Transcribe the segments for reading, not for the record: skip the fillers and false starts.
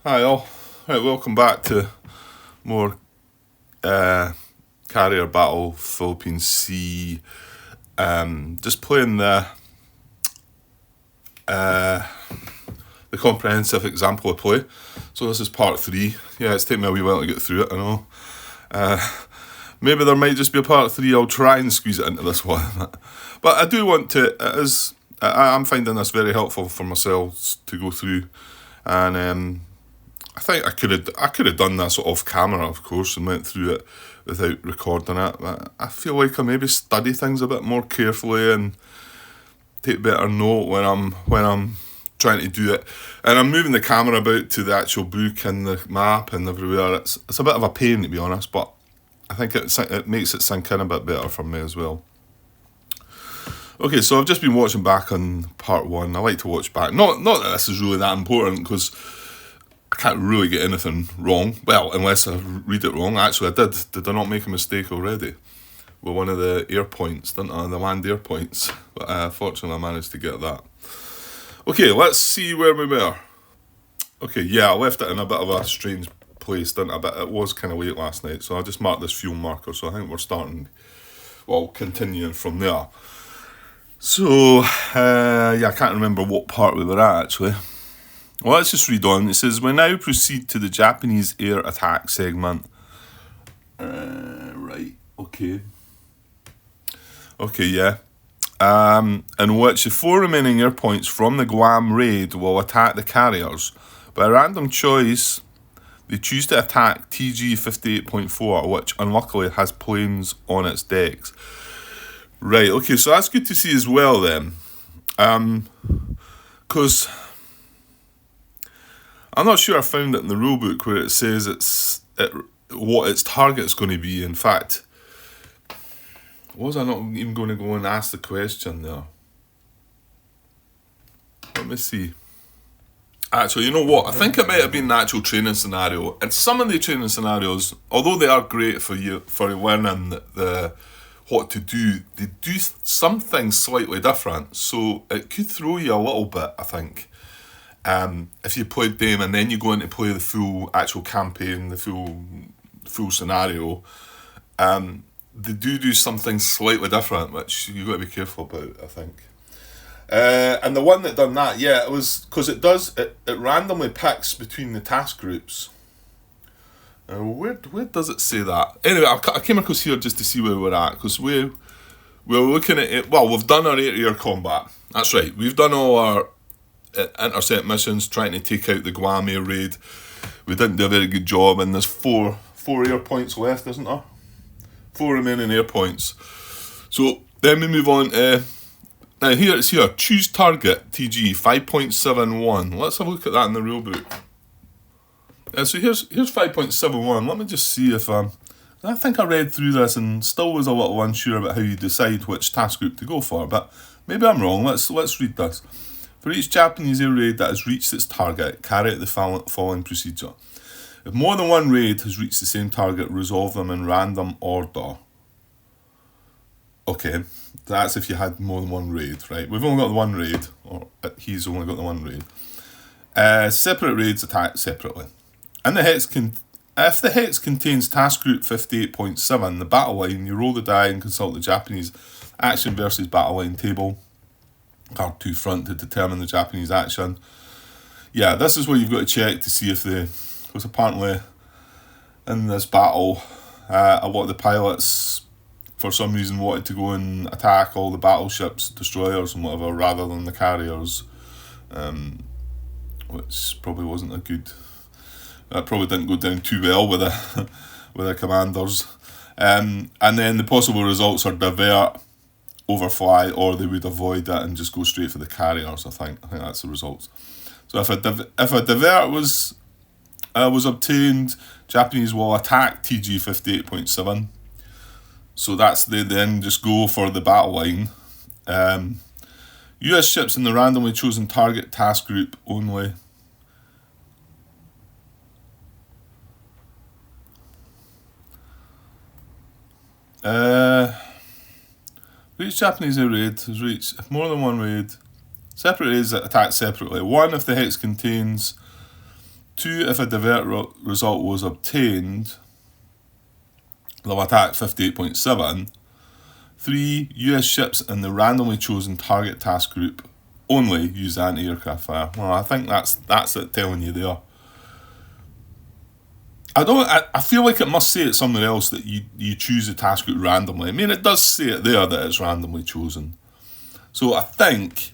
Hi all. Right, welcome back to more carrier battle Philippine Sea. Just playing the comprehensive example of play. So this is part 3. Yeah, it's taken me a wee while to get through it, I know. Maybe there might just be a part 3. I'll try and squeeze it into this one. But I do want to, I'm finding this very helpful for myself to go through. And I think I could have done this off camera, of course, and went through it without recording it. But I feel like I maybe study things a bit more carefully and take better note when I'm trying to do it. And I'm moving the camera about to the actual book and the map and everywhere. It's a bit of a pain, to be honest, but I think it makes it sink in a bit better for me as well. Okay, so I've just been watching back on part 1. I like to watch back. Not that this is really that important, because I can't really get anything wrong. Well, unless I read it wrong. Actually, I did. Did I not make a mistake already? With one of the air points, didn't I? The land air points. But fortunately, I managed to get that. Okay, let's see where we were. Okay, yeah, I left it in a bit of a strange place, didn't I? But it was kind of late last night, so I just marked this fuel marker. So I think we're continuing from there. So, I can't remember what part we were at, actually. Well, let's just read on. It says, we now proceed to the Japanese air attack segment. Right, okay. Okay, yeah. In which the 4 remaining air points from the Guam raid will attack the carriers. By random choice, they choose to attack TG-58.4, which unluckily has planes on its decks. Right, okay, so that's good to see as well then. Because I'm not sure I found it in the rulebook where it says what its target's going to be. In fact, was I not even going to go and ask the question there? Let me see. Actually, you know what? I think it might have been the actual training scenario. And some of the training scenarios, although they are great for learning what to do, they do some things slightly different. So it could throw you a little bit, I think. If you played them and then you go in to play the full actual campaign, the full scenario, they do something slightly different, which you've got to be careful about, I think. And the one that done that, yeah, it was because it randomly picks between the task groups. Where does it say that? Anyway, I came across here just to see where we're at, because we're looking at it. Well, we've done our air combat. That's right. We've done all our intercept missions trying to take out the Guam air raid. We didn't do a very good job, and there's four air points left, isn't there? 4 remaining air points. So then we move on to now here it's here. Choose target TG 5.71. Let's have a look at that in the rulebook. So here's 5.71. Let me just see if I think I read through this and still was a little unsure about how you decide which task group to go for, but maybe I'm wrong. Let's read this. For each Japanese air raid that has reached its target, carry out the following procedure. If more than one raid has reached the same target, resolve them in random order. Okay, that's if you had more than one raid, right? We've only got the one raid, or he's only got the one raid. Separate raids attack separately. And if the hex contains task group 58.7, the battle line, you roll the die and consult the Japanese action versus battle line table, card 2 front, to determine the Japanese action. Yeah, this is where you've got to check to see if because apparently in this battle, a lot of the pilots, for some reason, wanted to go and attack all the battleships, destroyers and whatever, rather than the carriers, which probably wasn't a good... That probably didn't go down too well with the commanders. And then the possible results are divert, overfly, or they would avoid it and just go straight for the carriers. I think that's the results. So if a divert was obtained, Japanese will attack TG 58.7. So they then just go for the battle line. US ships in the randomly chosen target task group only. Each Japanese air raid has reached, if more than one raid, separate raids that attack separately. 1 if the hex contains 2, if a divert result was obtained, they'll attack 58.7. 3, US ships in the randomly chosen target task group only use anti-aircraft fire. Well, I think that's it telling you there. I feel like it must say it somewhere else that you choose a task group randomly. I mean, it does say it there that it's randomly chosen. So I think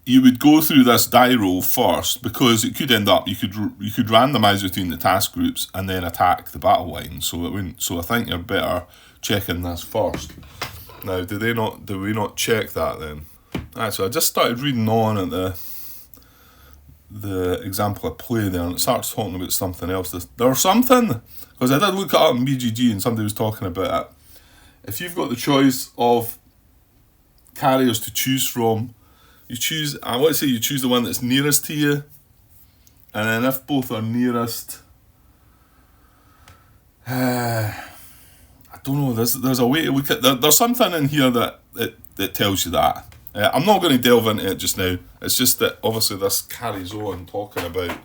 you would go through this die roll first, because it could end up you could randomise between the task groups and then attack the battle line. So it wouldn't. So I think you're better checking this first. Now, do we not check that then? Actually, I just started reading on at the example of play there, and it starts talking about something else. There's something, because I did look it up in BGG and somebody was talking about it. If you've got the choice of carriers to choose from, you choose the one that's nearest to you, and then if both are nearest, I don't know, there's a way to look at there's something in here that tells you that. I'm not going to delve into it just now. It's just that obviously this carries on talking about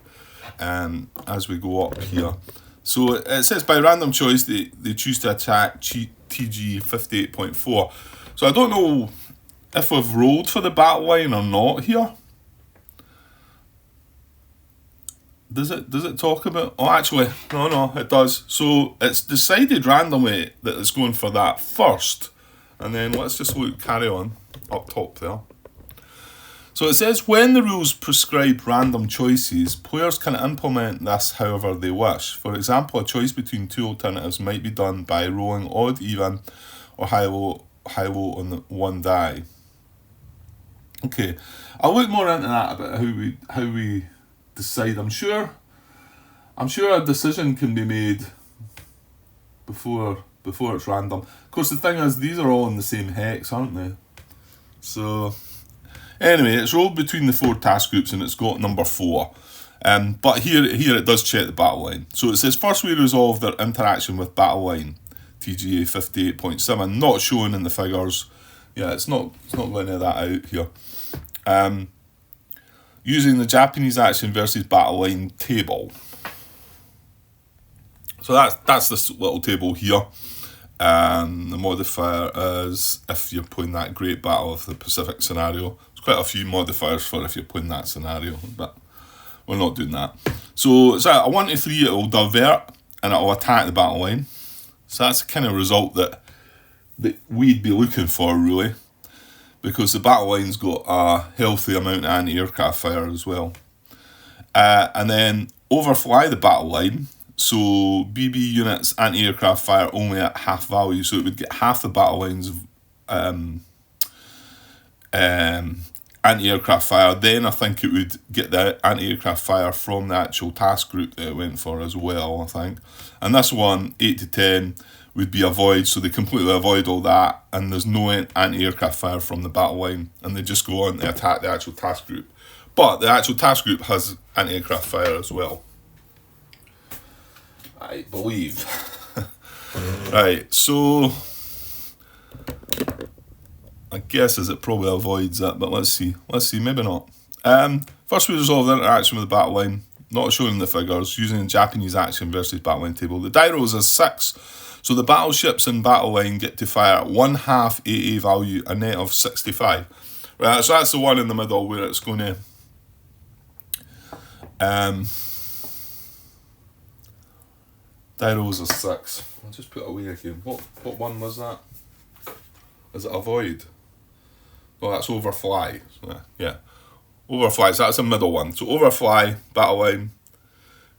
as we go up here. So it says by random choice they choose to attack TG 58.4. So I don't know if we've rolled for the battle line or not here. Does it talk about? Oh, actually, no, it does. So it's decided randomly that it's going for that first, and then let's just carry on up top there. So it says when the rules prescribe random choices, players can implement this however they wish. For example, a choice between two alternatives might be done by rolling odd, even, or high-low on the one die. Okay, I'll look more into that about how we decide. I'm sure a decision can be made before it's random. Of course, the thing is, these are all in the same hex, aren't they? So anyway, it's rolled between the 4 task groups and it's got number 4. But here it does check the battle line. So it says first we resolve their interaction with battle line, TGA 58.7, not shown in the figures. Yeah, it's not going to that out here. Using the Japanese action versus battle line table. So that's this little table here. The modifier is if you're playing that Great Battle of the Pacific scenario. There's quite a few modifiers for if you're playing that scenario, but we're not doing that. So a 1 to 3, it will divert and it will attack the battle line. So that's the kind of result that we'd be looking for, really, because the battle line's got a healthy amount of anti-aircraft fire as well. And then overfly the battle line. So BB units anti-aircraft fire only at half value, so it would get half the battle line's anti-aircraft fire. Then I think it would get the anti-aircraft fire from the actual task group that it went for as well, I think. And this one, 8 to 10, would be avoid, so they completely avoid all that, and there's no anti-aircraft fire from the battle line, and they just go on to attack the actual task group. But the actual task group has anti-aircraft fire as well, I believe. Right, so I guess it probably avoids that, but let's see, maybe not. First we resolve the interaction with the battle line, not shown in the figures, using the Japanese action versus battle line table. The die rolls is 6, so the battleships in battle line get to fire at 1/2 AA value, a net of 65. Right, so that's the one in the middle where it's going to die rolls is 6. I'll just put it away again. What one was that? Is it avoid? Oh, that's overfly. So, yeah, overfly. So that's the middle one. So overfly, battle line,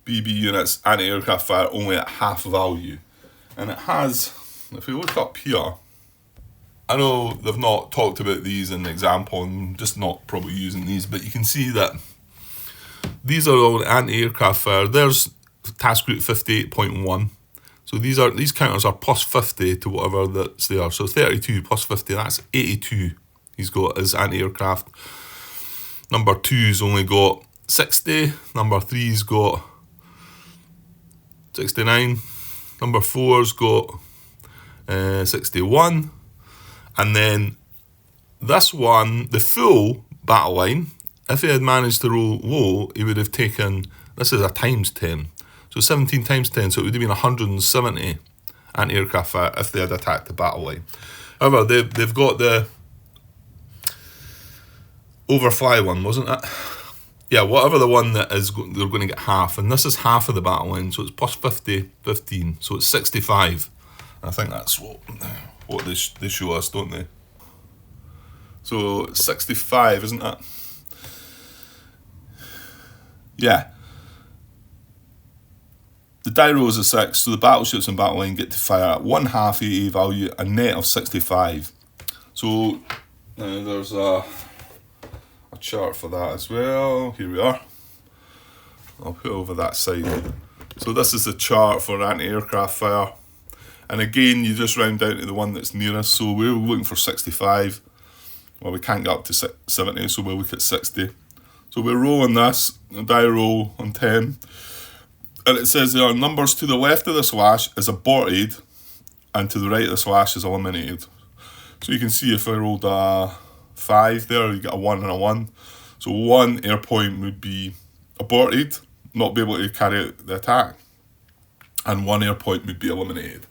BB units, anti-aircraft fire only at half value. And it has, if we look up here, I know they've not talked about these in the example, and I'm just not probably using these, but you can see that these are all anti-aircraft fire. There's task group 58.1. So these counters are plus 50 to whatever that's there. So 32 plus 50, that's 82 he's got as anti-aircraft. Number 2's only got 60. Number 3's got 69. Number 4's got 61. And then this one, the full battle line, if he had managed to roll low, he would have taken, this is a times 10. So 17 times 10, so it would have been 170 anti-aircraft fire if they had attacked the battle line. However, they've got the overfly one, wasn't it? Yeah, whatever the one that is, they're going to get half, and this is half of the battle line, so it's plus 50, 15, so it's 65. I think that's what they show us, don't they? So it's 65, isn't it? Yeah. The die rolls are 6, so the battleships and battle line get to fire at 1/2 AA value, a net of 65. So there's a chart for that as well. Here we are. I'll put it over that side. So this is the chart for anti-aircraft fire. And again, you just round down to the one that's nearest. So we're looking for 65. Well, we can't get up to 70, so we'll look at 60. So we're rolling this, a die roll on 10. And it says there are numbers to the left of the slash is aborted, and to the right of the slash is eliminated. So you can see if I rolled a 5 there, you get a 1 and a 1. So 1 air point would be aborted, not be able to carry out the attack. And 1 air point would be eliminated.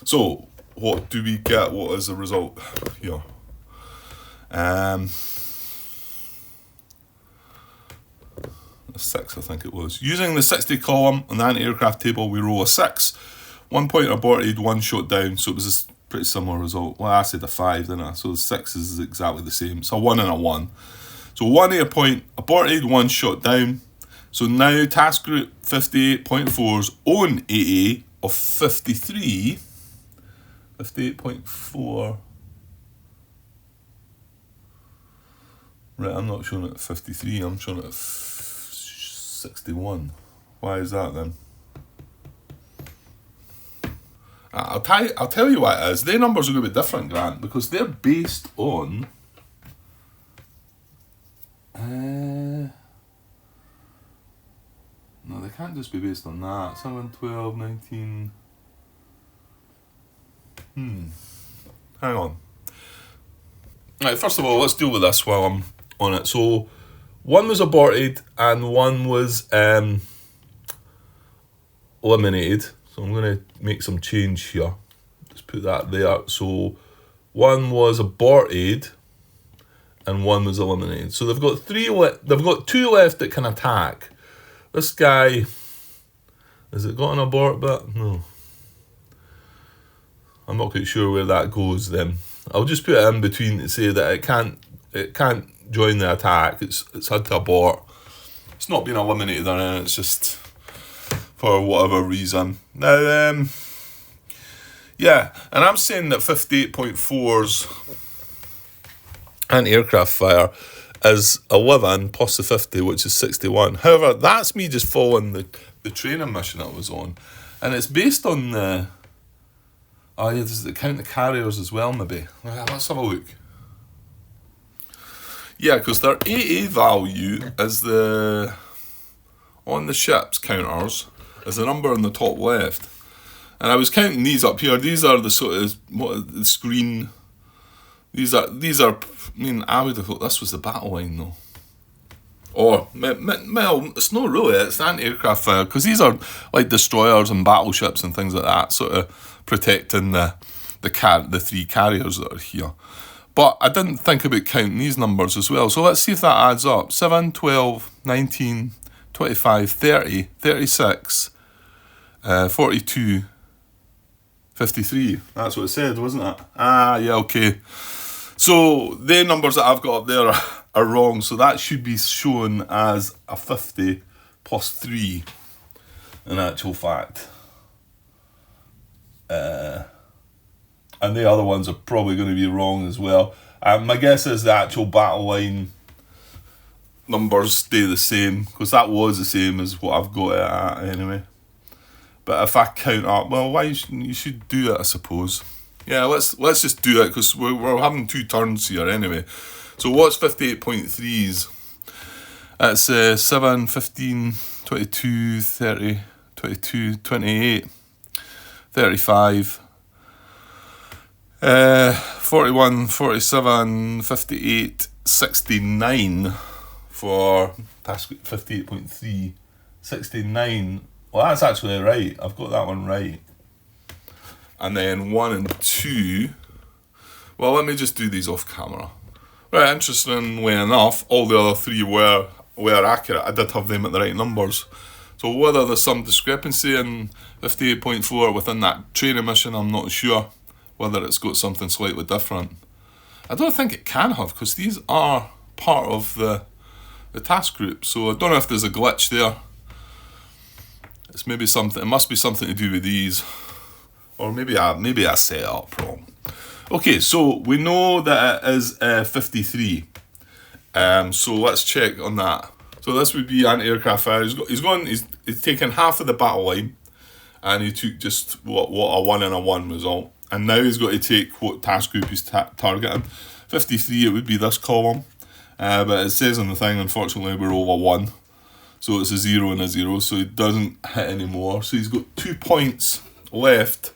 So what do we get? What is the result here? A 6, I think it was. Using the 60 column on the anti-aircraft table, we roll a 6. 1 point aborted, 1 shot down. So it was a pretty similar result. Well, I said a 5, didn't I? So the 6 is exactly the same. It's a 1 and a 1. So 1 air point aborted, 1 shot down. So now task group 58.4's own AA of 53. 58.4. Right, I'm not showing it at 53, I'm showing it at 61. Why is that then? I'll tell you what it is. Their numbers are going to be different, Grant, because they're based on... No, they can't just be based on that. 7, 12, 19... Hang on. Right, first of all, let's deal with this while I'm on it. So, 1 was aborted and 1 was eliminated. So I'm going to make some change here. Just put that there. So 1 was aborted and 1 was eliminated. So they've got 2 left that can attack. This guy, has it got an abort bit? No. I'm not quite sure where that goes then. I'll just put it in between to say that it can't join the attack. It's had to abort. It's not been eliminated or anything, it's just for whatever reason. Now, yeah, and I'm saying that 58.4's anti-aircraft fire is 11 plus the 50, which is 61. However, that's me just following the training mission I was on. And it's based on the... Oh yeah, does it count the carriers as well, maybe? Let's have a look. Yeah, because their AA value is on the ship's counters, is the number on the top left. And I was counting these up here. These are the sort of, the screen... These are, I mean, I would have thought this was the battle line though. Or, well, it's not really, it's anti-aircraft fire, because these are like destroyers and battleships and things like that, sort of protecting the 3 carriers that are here. But I didn't think about counting these numbers as well, so let's see if that adds up. 7, 12, 19, 25, 30, 36, 42, 53. That's what it said, wasn't it? Ah, yeah, okay. So the numbers that I've got up there are wrong, so that should be shown as a 50 plus 3 in actual fact. And the other ones are probably going to be wrong as well. My guess is the actual battle line numbers stay the same, because that was the same as what I've got it at anyway. But if I count up, well, you should do it, I suppose. Yeah, let's just do it, because we're having 2 turns here anyway. So what's 58.3's? It's 7, 15, 22, 30, 22, 28, 35, 41, 47, 58, 69, for task group 58.3, 69. Well, that's actually right. I've got that one right. And then 1 and 2. Well, let me just do these off camera. Right, interestingly enough, all the other 3 were accurate. I did have them at the right numbers. So whether there's some discrepancy in 58.4 within that training mission, I'm not sure. Whether it's got something slightly different. I don't think it can have, because these are part of the task group. So I don't know if there's a glitch there. It's maybe something. It must be something to do with these, or maybe I set it up wrong. Okay, so we know that it is 53. So let's check on that. So this would be anti-aircraft fire. He's taken half of the battle line, and he took just what a 1 and a 1 result. And now he's got to take what task group he's targeting. 53, it would be this column. But it says on the thing, unfortunately, we're over 1. So it's a 0 and a 0, so he doesn't hit anymore. So he's got 2 points left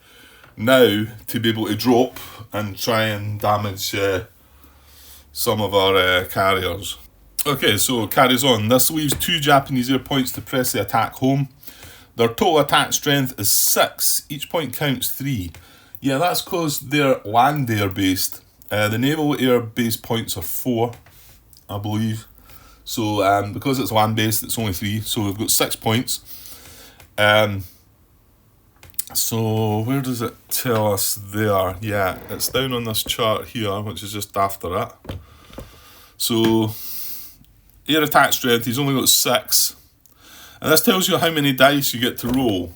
now to be able to drop and try and damage some of our carriers. Okay, so it carries on. This leaves 2 Japanese air points to press the attack home. Their total attack strength is 6. Each point counts 3. Yeah, that's because they're land air based. The naval air base points are 4, I believe. So because it's land based, it's only 3. So we've got 6 points. So where does it tell us there? Yeah, it's down on this chart here, which is just after it. So air attack strength, he's only got 6. And this tells you how many dice you get to roll.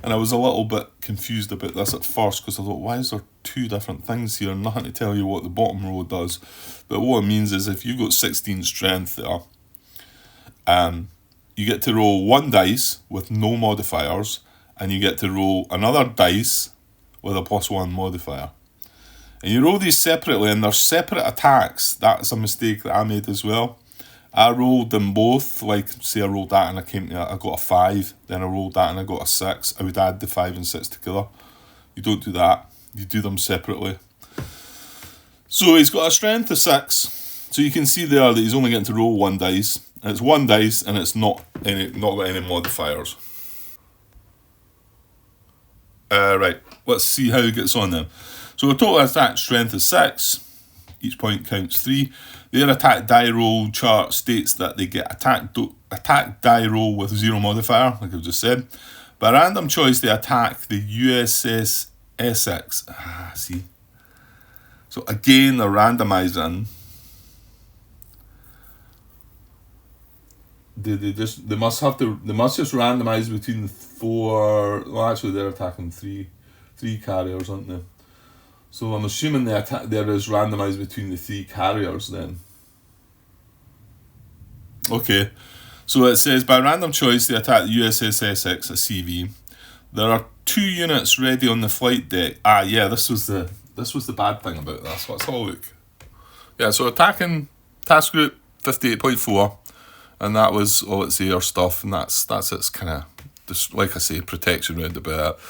And I was a little bit confused about this at first, because I thought, why is there 2 different things here? Nothing to tell you what the bottom row does. But what it means is if you've got 16 strength there, you get to roll 1 dice with no modifiers, and you get to roll another dice with a +1 modifier. And you roll these separately, and they're separate attacks. That's a mistake that I made as well. I rolled them both, like say I rolled that and I got a 5, then I rolled that and I got a 6. I would add the 5 and 6 together. You don't do that. You do them separately. So he's got a strength of 6. So you can see there that he's only getting to roll 1 dice. And it's 1 dice and it's not got any modifiers. Right, let's see how he gets on then. So the total attack strength is 6. Each point counts 3. Their attack die roll chart states that they get attack die roll with 0 modifier, like I've just said. By random choice, they attack the USS Essex. See. So again, they're randomizing. They must just randomize between the 4. Well, actually, they're attacking three carriers, aren't they? So I'm assuming there is randomised between the 3 carriers then. Okay, so it says by random choice they attack the USS Essex, a CV. There are 2 units ready on the flight deck. Yeah, this was the bad thing about this. Let's have a look. Yeah, so attacking task group 58.4, and that was all its air stuff, and that's its kind of, just like I say, protection round about it.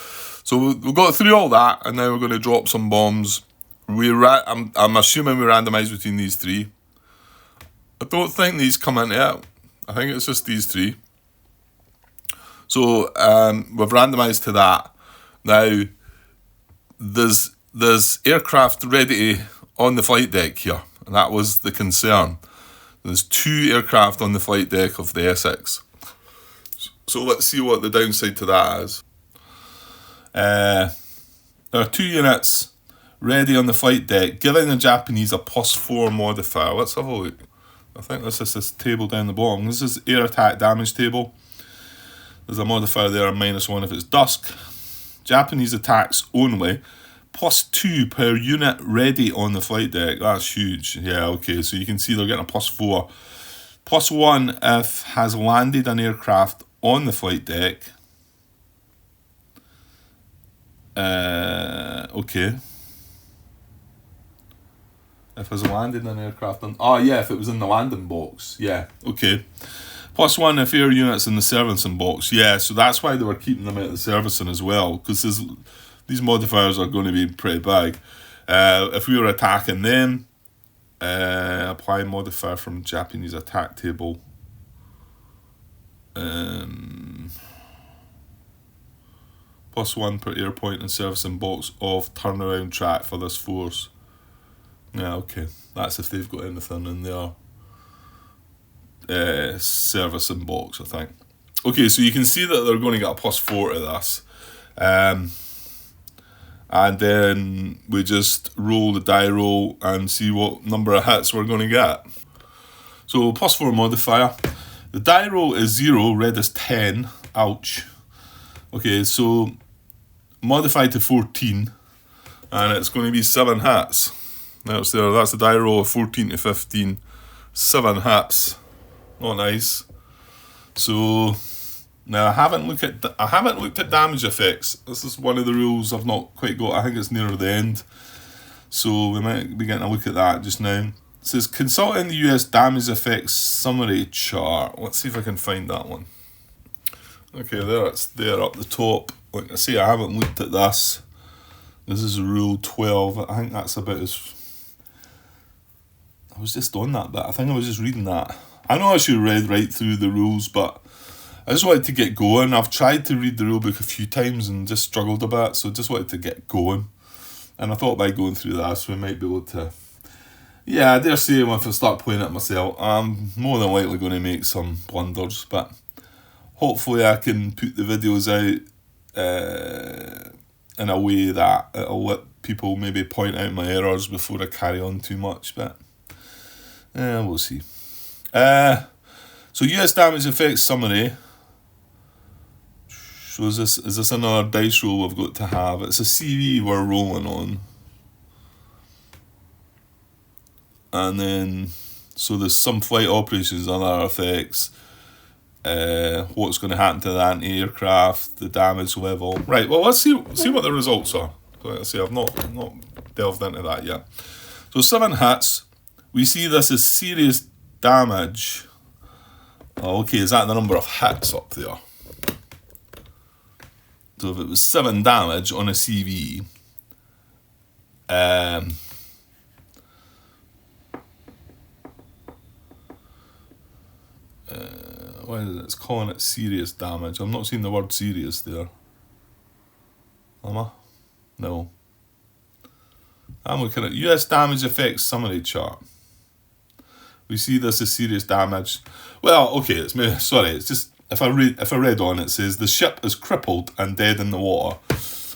So we've got through all that, and now we're going to drop some bombs. I'm assuming we randomise between these 3. I don't think these come into it. I think it's just these 3. So we've randomised to that. Now there's aircraft ready on the flight deck here, and that was the concern. There's 2 aircraft on the flight deck of the Essex. So let's see what the downside to that is. There are 2 units ready on the flight deck, giving the Japanese a +4 modifier. Let's have a look. I think this is this table down the bottom. This is air attack damage table. There's a modifier there, -1 if it's dusk. Japanese attacks only, +2 per unit ready on the flight deck. That's huge. Yeah, okay, so you can see they're getting a +4. +1 if has landed an aircraft on the flight deck. Okay. If it's landed an aircraft on... yeah, if it was in the landing box. Yeah, okay. +1 if air units in the servicing box. Yeah, so that's why they were keeping them out of the servicing as well, because these modifiers are going to be pretty big. If we were attacking them, Apply modifier from Japanese attack table. +1 per air point and servicing box of turnaround track for this force. Yeah, okay. That's if they've got anything in their servicing box, I think. Okay, so you can see that they're going to get a +4 to this. And then we just roll the die roll and see what number of hits we're going to get. So +4 modifier. The die roll is 0, red is 10. Ouch. Okay, so modified to 14, and it's going to be 7 hits. That's there. That's the die roll of 14 to 15. 7 hits. Not nice. So now I haven't looked at damage effects. This is one of the rules I've not quite got. I think it's nearer the end, so we might be getting a look at that just now. It says consulting the US damage effects summary chart. Let's see if I can find that one. Okay, there it's there up the top. Like I say, I haven't looked at this. This is rule 12. I think that's about as... I was just on that bit. I think I was just reading that. I know I should have read right through the rules, but I just wanted to get going. I've tried to read the rule book a few times and just struggled a bit, so just wanted to get going. And I thought by going through this, we might be able to... Yeah, I dare say if I start playing it myself, I'm more than likely going to make some blunders, but hopefully I can put the videos out in a way that it'll let people maybe point out my errors before I carry on too much, but we'll see. So US damage effects summary. So is this another dice roll we've got to have? It's a CV we're rolling on. And then, so there's some flight operations and other effects. What's going to happen to the anti-aircraft, the damage level. Right, well, let's see what the results are. Like I say, I've not delved into that yet. So 7 hits. We see this as serious damage. Oh, okay, is that the number of hits up there? So if it was 7 damage on a CV, why is it? It's calling it serious damage. I'm not seeing the word serious there. Am I? No. I'm looking at US damage effects summary chart. We see this as serious damage. Well, okay, it's just if I read on, it says the ship is crippled and dead in the water.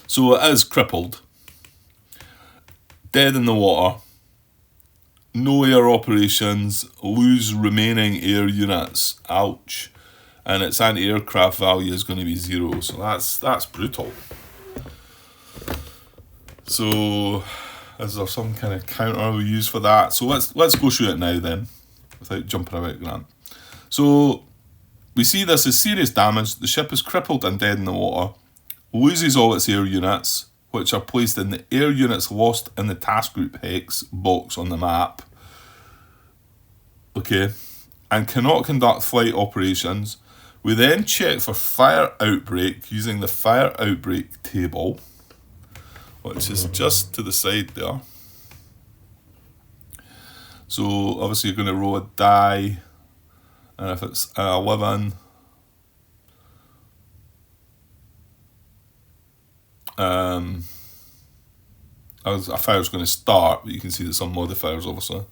So it is crippled, dead in the water, no air operations, lose remaining air units. Ouch. And its anti-aircraft value is going to be 0. So that's brutal. So is there some kind of counter we use for that? So let's go through it now then, without jumping about, Grant. So we see this as serious damage. The ship is crippled and dead in the water, loses all its air units, which are placed in the air units lost in the task group hex box on the map. Okay, and cannot conduct flight operations. We then check for fire outbreak using the fire outbreak table, which is just to the side there. So obviously you're going to roll a die, and if it's 11, a fire's going to start, but you can see there's some modifiers obviously.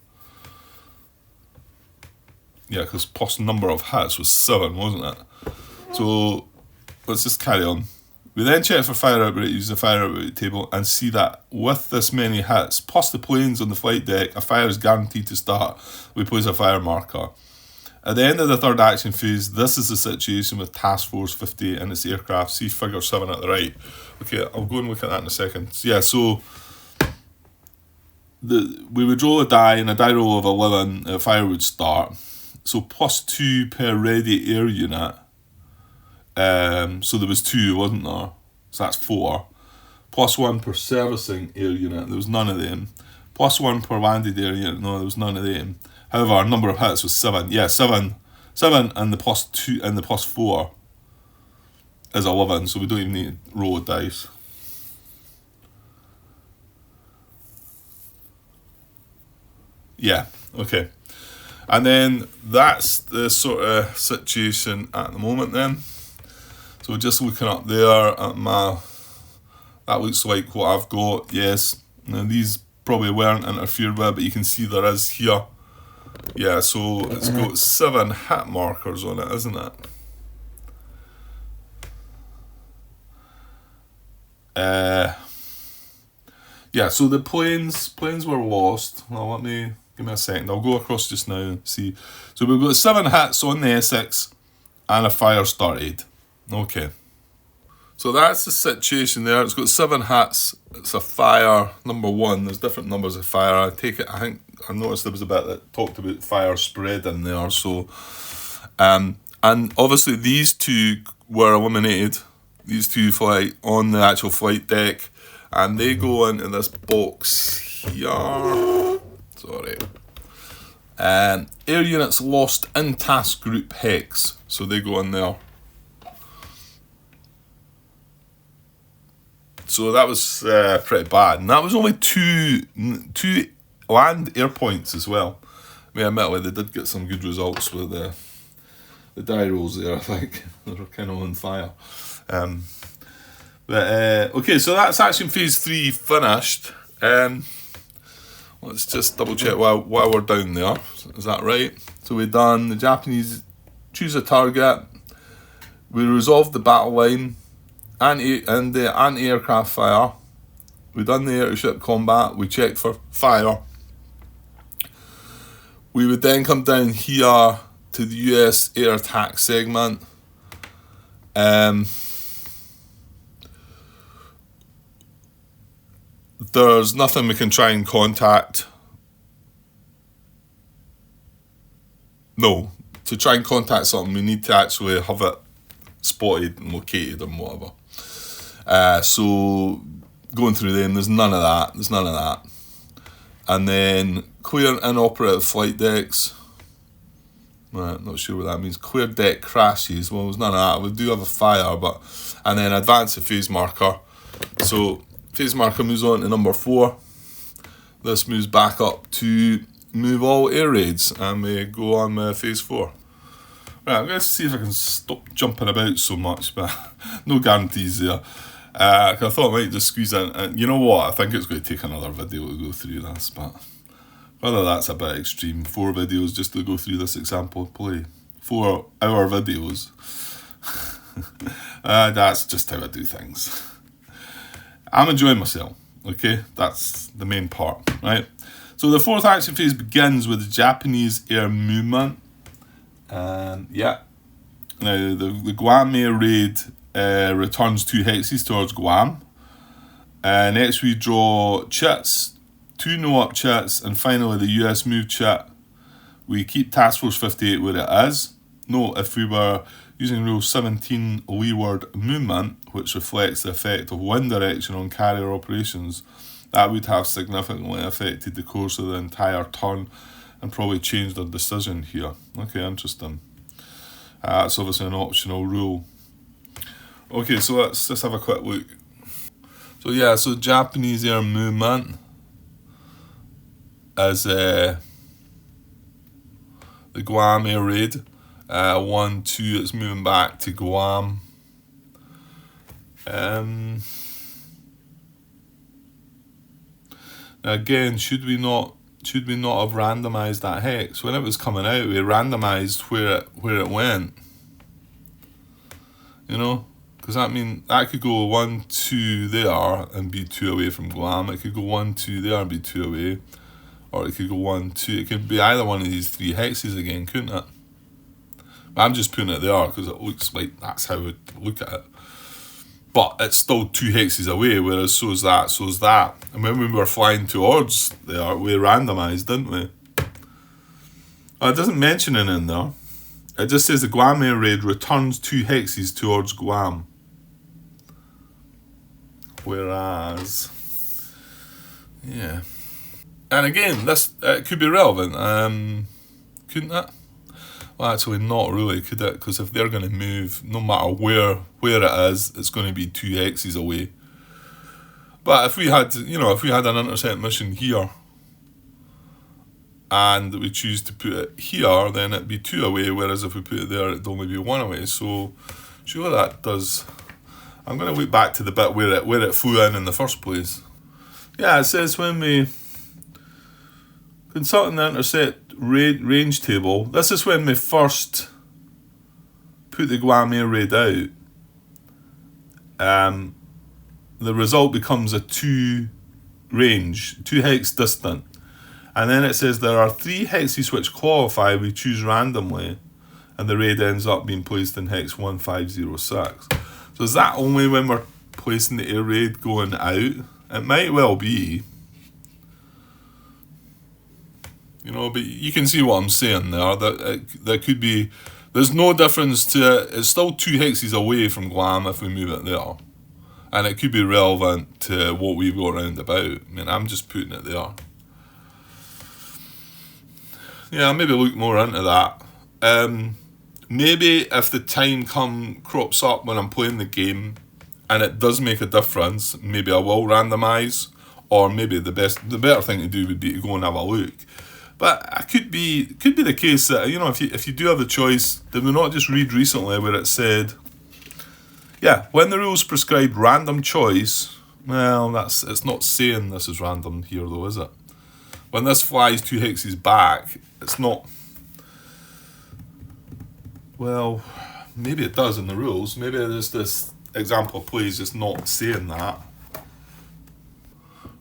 Yeah, because plus number of hits was 7, wasn't it? So let's just carry on. We then check for fire outbreak, use the fire outbreak table, and see that with this many hits, plus the planes on the flight deck, a fire is guaranteed to start. We place a fire marker. At the end of the third action phase, this is the situation with Task Force 58 and its aircraft. See figure 7 at the right. Okay, I'll go and look at that in a second. So, yeah, so we would roll a die, and a die roll of 11, a fire would start. So +2 per ready air unit. So there was 2, wasn't there? So that's 4. +1 per servicing air unit. There was none of them. +1 per landed air unit. No, there was none of them. However, our number of hits was 7. Yeah, 7, and the +2 and the +4 is 11. So we don't even need to roll a dice. Yeah, okay. And then that's the sort of situation at the moment then. So just looking up there at that looks like what I've got, yes. Now these probably weren't interfered with, but you can see there is here. Yeah, so it's got 7 hit markers on it, isn't it? Yeah, so the planes were lost. Well, give me a second. I'll go across just now and see. So we've got 7 hits on the Essex and a fire started. Okay. So that's the situation there. It's got 7 hits. It's a fire, number 1. There's different numbers of fire. I noticed there was a bit that talked about fire spread in there. So, and obviously these 2 were eliminated. These 2 fly on the actual flight deck. And they go into this box here. Sorry. Air units lost in task group hex. So they go in there. So that was pretty bad. And that was only two land air points as well. I mean, admittedly, they did get some good results with the die rolls there, I think. They were kind of on fire. Okay, so that's Action Phase 3 finished. Let's just double check while we're down there. Is that right? So we've done the Japanese choose a target. We resolved the battle line and the anti-aircraft fire. We've done the air-to-ship combat. We checked for fire. We would then come down here to the US air attack segment. There's nothing we can try and contact. No, to try and contact something, we need to actually have it spotted and located and whatever. So going through them, there's none of that. And then clear inoperative flight decks. Right, not sure what that means. Clear deck crashes. Well, there's none of that. We do have a fire, and then advance the phase marker. So phase marker moves on to number 4. This moves back up to move all air raids, and we go on with phase 4. Right, I'm going to see if I can stop jumping about so much, but no guarantees there. I thought I might just squeeze in, and you know what? I think it's going to take another video to go through this, but whether that's a bit extreme, 4 videos just to go through this example play, 4-hour videos. That's just how I do things. I'm enjoying myself, okay? That's the main part, right? So the 4th action phase begins with the Japanese air movement. And yeah, now the Guam air raid returns 2 hexes towards Guam. Next we draw chits, 2 no-up chits, and finally the US move chit. We keep Task Force 58 where it is. Note, if we were using Rule 17 leeward movement, which reflects the effect of wind direction on carrier operations, that would have significantly affected the course of the entire turn and probably changed our decision here. Okay, interesting. That's obviously an optional rule. Okay, so let's just have a quick look. So yeah, so Japanese air movement is the Guam air raid. 1, 2, it's moving back to Guam. Again, should we not have randomized that hex? When it was coming out, we randomized where it went. You know? Because that could go 1, 2 there and be 2 away from Guam. It could go 1, 2 there and be 2 away. Or it could go 1, 2. It could be either one of these 3 hexes again, couldn't it? I'm just putting it there because it looks like that's how we'd look at it. But it's still 2 hexes away, whereas so's that. And when we were flying towards there, we randomised, didn't we? It doesn't mention it in there. It just says the Guam air raid returns 2 hexes towards Guam. Whereas, yeah. And again, this it could be relevant, couldn't it? Well, actually, not really, could it? Because if they're going to move, no matter where it is, it's going to be 2 hexes away. But if we had an intercept mission here, and we choose to put it here, then it'd be 2 away, whereas if we put it there, it'd only be 1 away. So sure that does. I'm going to look back to the bit where it flew in the first place. Yeah, it says when we consulting the intercept range table, this is when we first put the Guam air raid out. The result becomes a 2 hex distant. And then it says there are 3 hexes which qualify, we choose randomly, and the raid ends up being placed in hex 1506. So is that only when we're placing the air raid going out? It might well be. You know, but you can see what I'm saying there. That could be. There's no difference to it. It's still 2 hexes away from Guam if we move it there. And it could be relevant to what we've got round about. I mean, I'm just putting it there. Yeah, I'll maybe look more into that. Maybe if the time crops up when I'm playing the game and it does make a difference, maybe I will randomise, or maybe the better thing to do would be to go and have a look. But it could be the case that, you know, if you do have the choice, did we not just read recently where it said, yeah, when the rules prescribe random choice, well, it's not saying this is random here though, is it? When this flies 2 hexes back, it's not. Well, maybe it does in the rules. Maybe this example of play is just not saying that.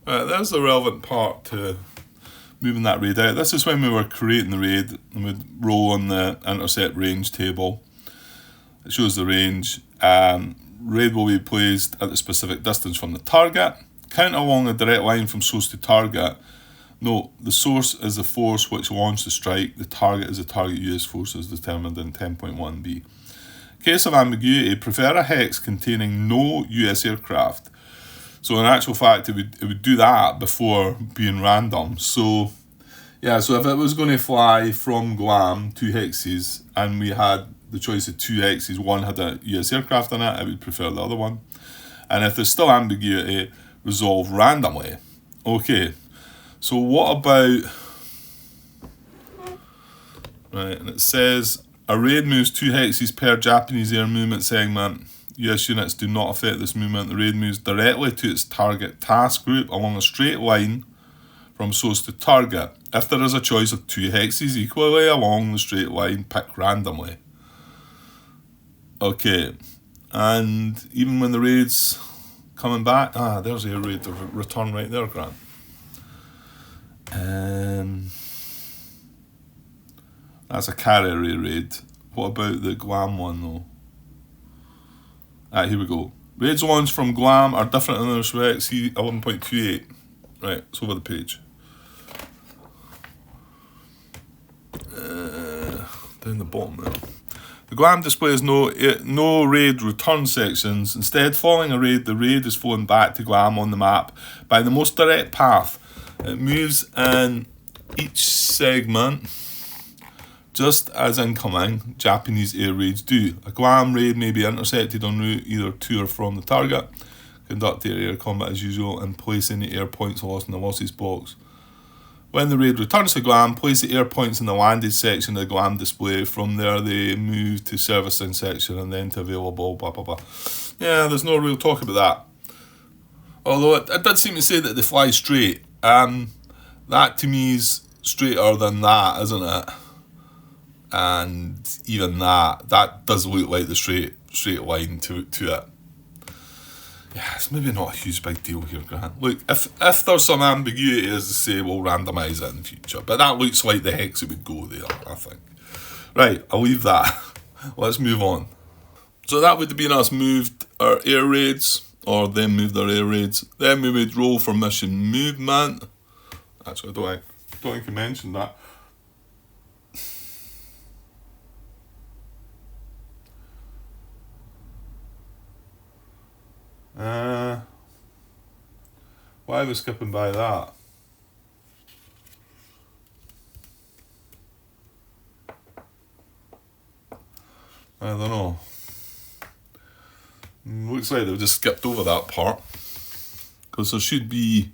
Right, there's the relevant part to moving that raid out. This is when we were creating the raid, and we'd roll on the intercept range table. It shows the range. Raid will be placed at the specific distance from the target. Count along a direct line from source to target. Note, the source is the force which launched the strike. The target is the target US force as determined in 10.1b. Case of ambiguity, prefer a hex containing no US aircraft. So in actual fact, it would do that before being random. So yeah, so if it was going to fly from Guam 2 hexes and we had the choice of 2 hexes, one had a US aircraft in it, I would prefer the other one. And if there's still ambiguity, resolve randomly. Okay. So what about, right, and it says, a raid moves 2 hexes per Japanese air movement segment. US units do not affect this movement. The raid moves directly to its target task group along a straight line from source to target. If there is a choice of 2 hexes equally along the straight line, pick randomly. Okay, and even when the raid's coming back, there's a raid to return right there, Grant. That's a carrier raid. What about the Guam one though? Here we go. Raids launched from Guam are different in this respect. See 11.28. Right, it's over the page. Down the bottom there. The Guam displays no raid return sections. Instead, following a raid, the raid is flown back to Guam on the map by the most direct path. It moves in each segment, just as incoming Japanese air raids do. A Guam raid may be intercepted en route either to or from the target. Conduct air combat as usual and place any air points lost in the losses box. When the raid returns to Guam, place the air points in the landed section of the Guam display. From there, they move to servicing section and then to available, blah, blah, blah. Yeah, there's no real talk about that. Although it did seem to say that they fly straight. That to me is straighter than that, isn't it? And even that does look like the straight line to it. Yeah, it's maybe not a huge big deal here, Grant. Look, if there's some ambiguity, as to say, we'll randomise it in the future. But that looks like the hex it would go there, I think. Right, I'll leave that. Let's move on. So that would have been us moved our air raids, or them moved our air raids. Then we would roll for mission movement. Actually, I don't think I mentioned that. Why are we skipping by that? I don't know. Looks like they've just skipped over that part. Because there should be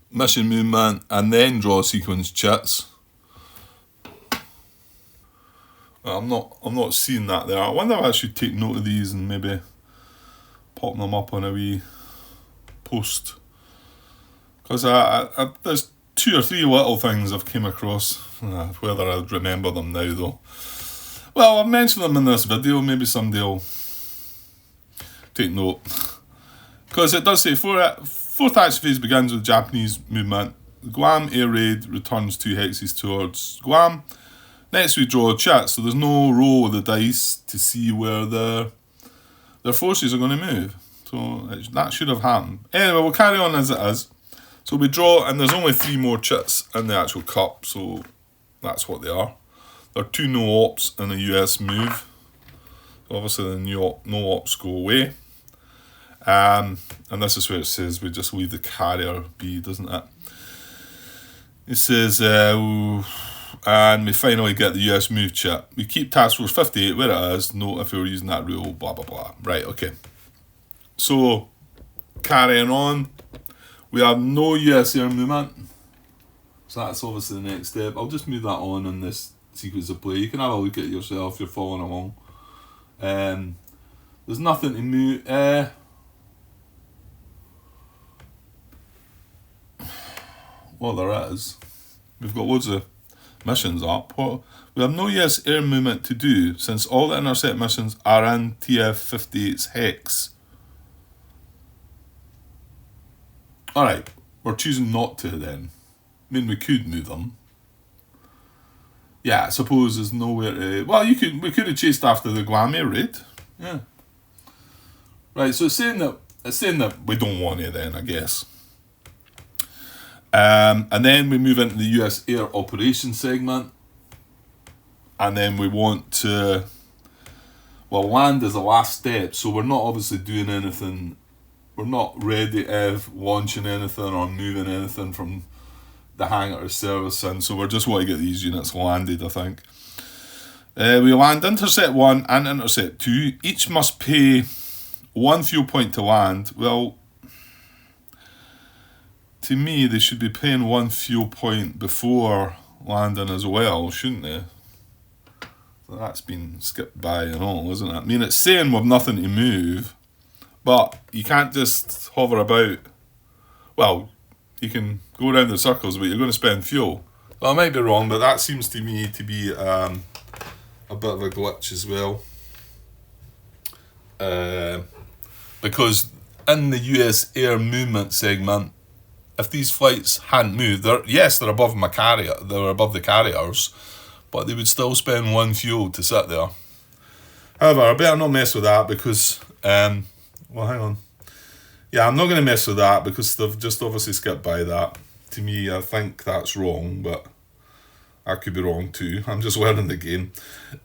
mission movement and then draw sequence chits. I'm not seeing that there. I wonder if I should take note of these and maybe pop them up on a wee post. Because there's 2 or 3 little things I've came across. Whether I'd remember them now though. Well, I've mentioned them in this video. Maybe somebody will take note. Because it does say, fourth action phase begins with Japanese movement. The Guam air raid returns 2 hexes towards Guam. Next we draw a chart, so there's no roll of the dice to see where their forces are going to move. So that should have happened. Anyway, we'll carry on as it is. So we draw, and there's only 3 more chits in the actual cup, so that's what they are. There are 2 no-ops and a US move. So obviously the no-ops go away. And this is where it says we just leave the carrier be, doesn't it? It says, and we finally get the US move chit. We keep Task Force 58 where it is. Note if we were using that rule, blah, blah, blah. Right, okay. So, carrying on. We have no US air movement. So that's obviously the next step. I'll just move that on in this sequence of play. You can have a look at it yourself if you're following along. There's nothing to move. Well, there is. We've got loads of missions up. We have no US air movement to do since all the intercept missions are in TF-58's hex. Alright, we're choosing not to then. I mean, we could move them. Yeah, I suppose there's nowhere to... Well, we could have chased after the Guam air raid. Yeah. Right, so it's saying that we don't want it then, I guess. And then we move into the US air operations segment. And then we want to... Well, land is the last step, so we're not obviously doing anything... We're not ready to launching anything or moving anything from the hangar to service in, so we just want to get these units landed, I think. We land Intercept 1 and Intercept 2. Each must pay 1 fuel point to land. Well, to me, they should be paying 1 fuel point before landing as well, shouldn't they? So that's been skipped by and all, isn't it? I mean, it's saying we've nothing to move. But you can't just hover about. Well, you can go around the circles, but you're going to spend fuel. Well, I might be wrong, but that seems to me to be a bit of a glitch as well. Because in the US air movement segment, if these flights hadn't moved, they're above my carrier, they're above the carriers, but they would still spend 1 fuel to sit there. However, I better not mess with that because... well, hang on. Yeah, I'm not going to mess with that because they've just obviously skipped by that. To me, I think that's wrong, but I could be wrong too. I'm just learning the game.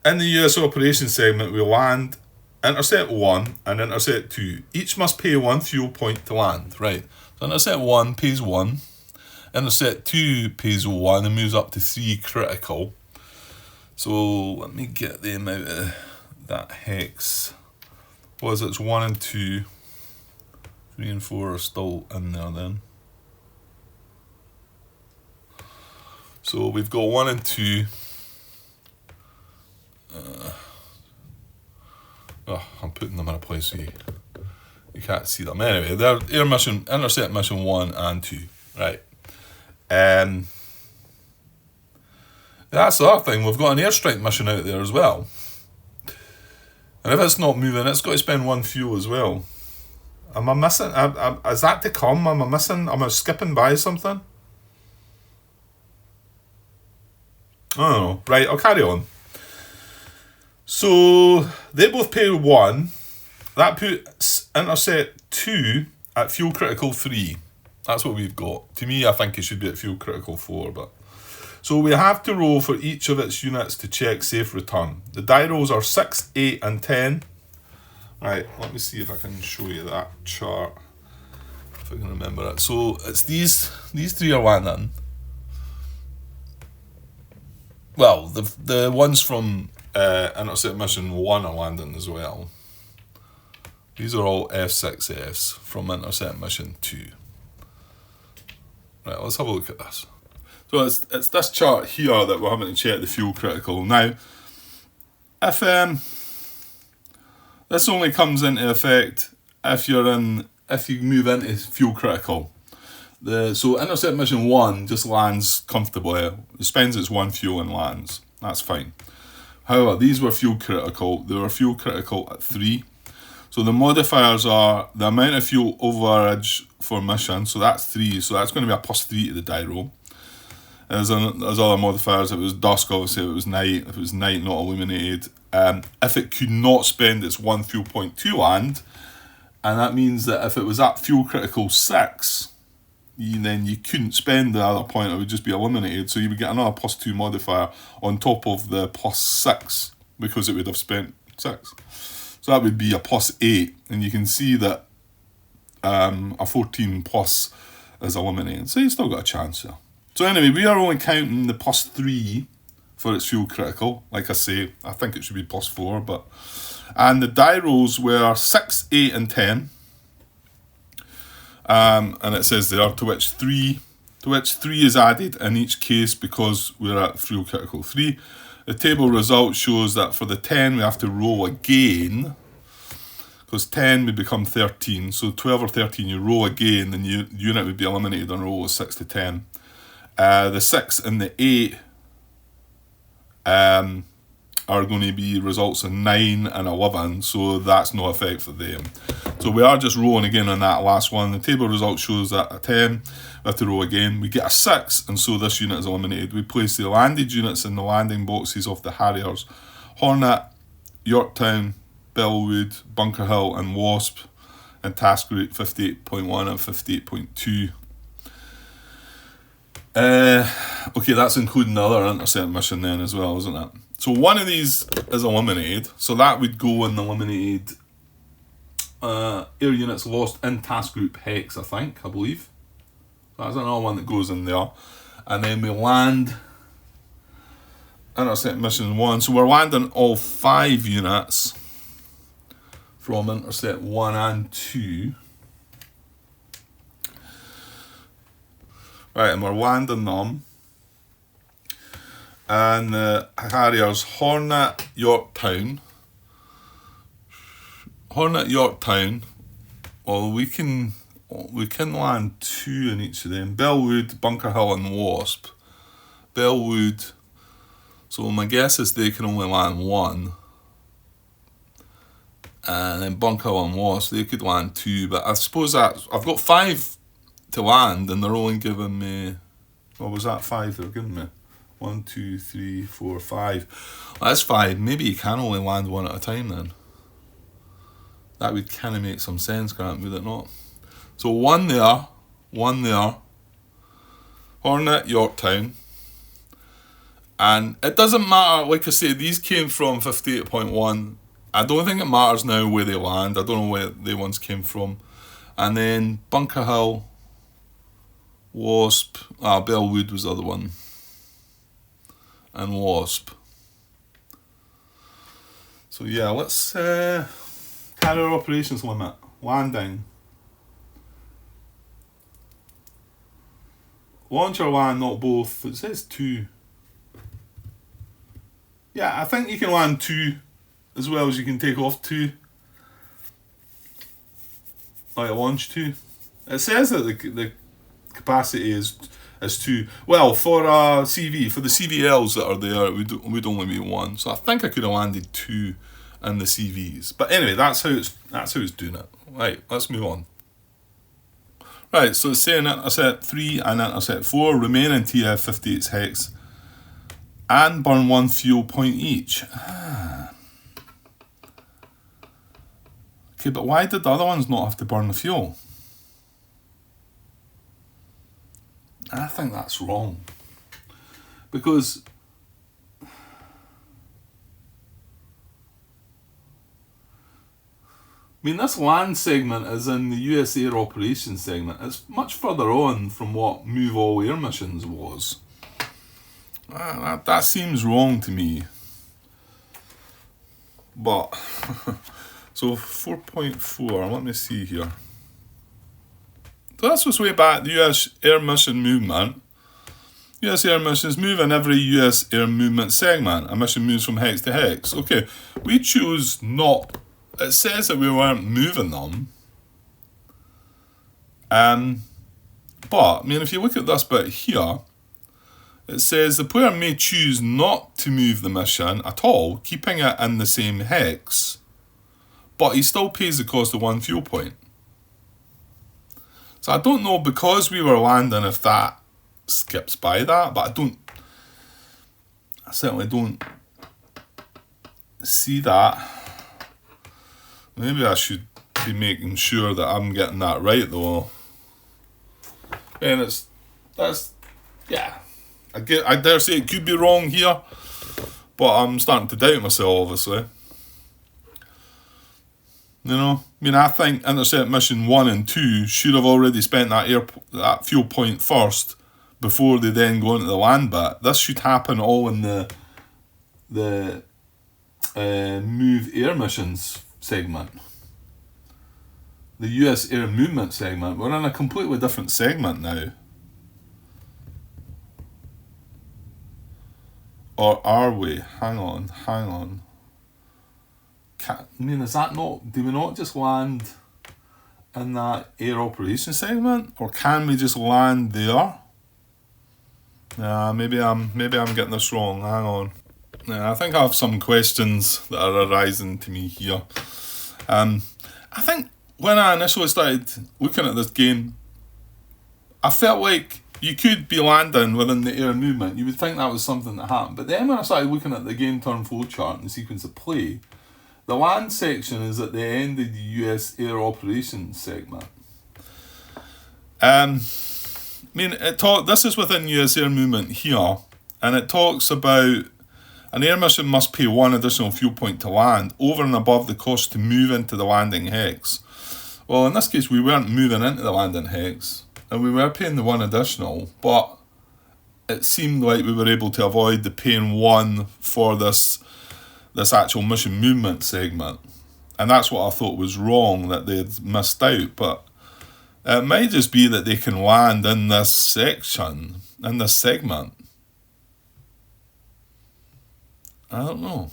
In the US operations segment, we land Intercept 1 and Intercept 2. Each must pay 1 fuel point to land. Right. So Intercept 1 pays 1. Intercept 2 pays 1 and moves up to 3 critical. So let me get them out of that hex. Was it's 1 and 2, 3 and 4 are still in there then. So we've got 1 and 2. I'm putting them in a place where you can't see them. Anyway, they're intercept mission 1 and 2. Right. That's the other thing. We've got an airstrike mission out there as well. And if it's not moving, it's got to spend 1 fuel as well. Am I missing? Is that to come? Am I missing? Am I skipping by something? I don't know. Right, I'll carry on. So, they both pay 1. That puts Intercept 2 at fuel critical 3. That's what we've got. To me, I think it should be at fuel critical 4, but... So we have to roll for each of its units to check safe return. The die rolls are 6, 8 and 10. Right, let me see if I can show you that chart. If I can remember it. So it's these 3 are landing. Well, the ones from Intercept Mission 1 are landing as well. These are all F6Fs from Intercept Mission 2. Right, let's have a look at this. So it's this chart here that we're having to check the fuel critical. Now, If this only comes into effect if you move into fuel critical. So Intercept Mission 1 just lands comfortably. It spends its one fuel and lands. That's fine. However, these were fuel critical. They were fuel critical at 3. So the modifiers are the amount of fuel overage for mission. So that's 3. So that's going to be a +3 to the die roll. There's other modifiers. If it was dusk, obviously. If it was night, not illuminated. If it could not spend its one fuel point to land, and that means that if it was at fuel critical 6, then you couldn't spend the other point. It would just be eliminated. So you would get another +2 modifier on top of the +6 because it would have spent 6. So that would be a +8, and you can see that a 14 plus is eliminated. So you still got a chance here. So anyway, we are only counting the +3 for its fuel critical. Like I say, I think it should be +4, but and the die rolls were 6, 8, and 10. And it says there to which three is added in each case because we're at fuel critical 3. The table result shows that for the 10 we have to roll again, because 10 would become 13. So 12 or 13 you roll again, then the unit would be eliminated on a roll of 6 to 10. The 6 and the 8 are going to be results in 9 and 11, so that's no effect for them. So we are just rolling again on that last one. The table result shows that at 10 we have to roll again. We get a 6, and so this unit is eliminated. We place the landed units in the landing boxes of the Harriers, Hornet, Yorktown, Bellwood, Bunker Hill, and Wasp, and task route 58.1 and 58.2. Okay, that's including the other intercept mission then as well, isn't it? So one of these is eliminated, so that would go in the eliminated air units lost in task group Hex, I believe. So that's another one that goes in there. And then we land intercept mission 1. So we're landing all 5 units from intercept 1 and 2. Right, and we're landing them. And the Harriers Hornet, Yorktown. Well, we can land 2 in each of them. Bellwood, Bunker Hill, and Wasp. Bellwood. So my guess is they can only land 1. And then Bunker Hill and Wasp, they could land 2. But I suppose that I've got 5 to land, and they're only giving me. What was that 5 they were giving me? 1, 2, 3, 4, 5. Well, that's 5. Maybe you can only land 1 at a time then. That would kind of make some sense, Grant, would it not? So 1 there. Hornet, Yorktown. And it doesn't matter, like I say, these came from 58.1. I don't think it matters now where they land. I don't know where they ones came from. And then Bunker Hill, Wasp, Bellwood was the other one. And Wasp. So yeah, let's carrier operations limit. Landing. Launch or land, not both. It says 2. Yeah, I think you can land 2 as well as you can take off 2. Like launch 2. It says that the capacity is 2. Well, for CV, for the CVLs that are there, it would only be 1. So I think I could have landed 2 in the CVs. But anyway, that's how it's doing it. Right, let's move on. Right, so it's saying intercept 3 and intercept 4 remain in TF-58's hex and burn 1 fuel point each. Okay, but why did the other ones not have to burn the fuel? I think that's wrong. Because this land segment is in the US Air Operations segment. It's much further on from what Move All Air Missions was. That seems wrong to me. But, so 4.4, let me see here. So this was way back, the US Air Mission Movement. US air missions move in every US air movement segment. A mission moves from hex to hex. Okay, we choose not. It says that we weren't moving them. But, I mean, if you look at this bit here, it says the player may choose not to move the mission at all, keeping it in the same hex, but he still pays the cost of 1 fuel point. So I don't know, because we were landing, if that skips by that, but I certainly don't see that. Maybe I should be making sure that I'm getting that right, though. And I dare say it could be wrong here, but I'm starting to doubt myself, obviously. You know, I mean, I think Intercept Mission 1 and 2 should have already spent that fuel point first before they then go into the land bit. This should happen all in the move air missions segment. The US air movement segment. We're in a completely different segment now. Or are we? Hang on. Is that not... Do we not just land in that air operation segment? Or can we just land there? Maybe I'm getting this wrong. Hang on. I think I have some questions that are arising to me here. I think when I initially started looking at this game, I felt like you could be landing within the air movement. You would think that was something that happened. But then when I started looking at the game turn flowchart and the sequence of play, the land section is at the end of the US air operations segment. This is within US air movement here, and it talks about an air mission must pay 1 additional fuel point to land, over and above the cost to move into the landing hex. Well, in this case, we weren't moving into the landing hex, and we were paying the 1 additional, but it seemed like we were able to avoid the paying 1 for this actual mission movement segment. And that's what I thought was wrong, that they had missed out. But it might just be that they can land in this section, in this segment. I don't know.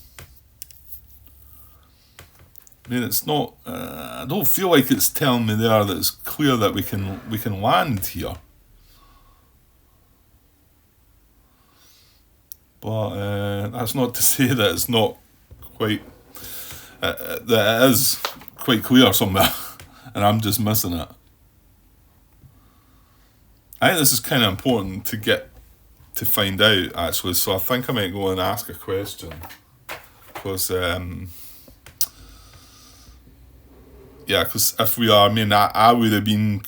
I mean, it's not. I don't feel like it's telling me there that it's clear that we can land here. But that's not to say that it's not quite. That it is quite clear somewhere, and I'm just missing it. I think this is kind of important to find out, actually. So I think I might go and ask a question, because. Because if we are, I mean, I would have been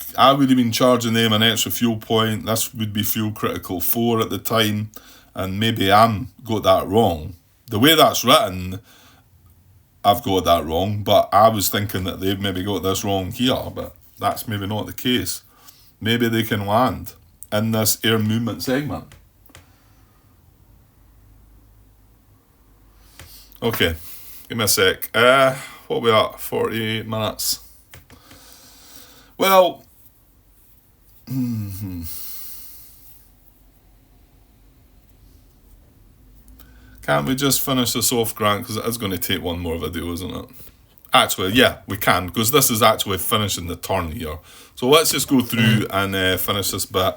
charging them an extra fuel point. This would be fuel critical 4 at the time, and maybe I'm got that wrong. The way that's written, I've got that wrong, but I was thinking that they've maybe got this wrong here, but that's maybe not the case. Maybe they can land in this air movement segment. Okay, give me a sec. What are we at? 48 minutes. Well, can't we just finish this off, Grant? Because it is going to take one more video, isn't it? Actually, yeah, we can, because this is actually finishing the turn here. So let's just go through and finish this bit.